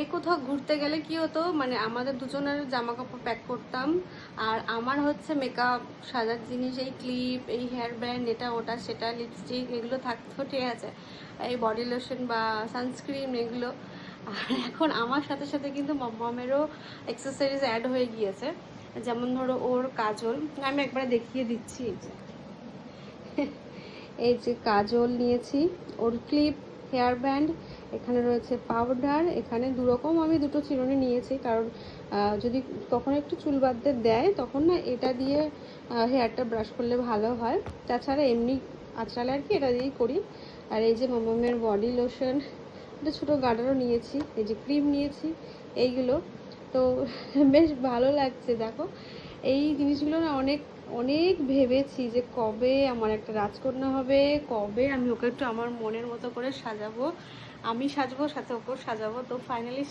আগে কোথাও ঘুরতে গেলে কি হতো, মানে আমাদের দুজনের জামা কাপড় প্যাক করতাম, আর আমার হচ্ছে মেকআপ সাজার জিনিস, এই ক্লিপ, এই হেয়ার ব্যান্ড, এটা ওটা সেটা, লিপস্টিক, এগুলো থাকতো, ঠিক আছে, এই বডি লোশন বা সানস্ক্রিন এগুলো। আর এখন আমার সাথে সাথে কিন্তু মমেরও অ্যাক্সেসরিজ অ্যাড হয়ে গিয়েছে। যেমন ধরো ওর কাজল, আমি একবার দেখিয়ে দিচ্ছি, এই যে এই যে কাজল নিয়েছি, ওর ক্লিপ, হেয়ার ব্যান্ড, এখানে রয়েছে পাউডার, এখানে দুরকম আমি দুটো চিরুনি নিয়েছি, কারণ যদি কখনো একটু চুল বাঁধতে দেয় তখন না এটা দিয়ে হেয়ারটা ব্রাশ করলে ভালো হয়। তাছাড়া এমনি আঁচড়ালে আর কি এটা দিয়েই করি। আর এই যে মামামের বডি লোশন, একটা ছোটো গার্ডারও নিয়েছি, এই যে ক্রিম নিয়েছি, এইগুলো তো বেশ ভালো লাগছে। দেখো এই জিনিসগুলো না অনেক অনেক ভেবেছি যে কবে আমার একটা রাজকন্যা হবে, কবে আমি ওকে একটু আমার মনের মতো করে সাজাবো, আমি সাজবো সাথে ওকেও সাজাবো। তো ফাইনালি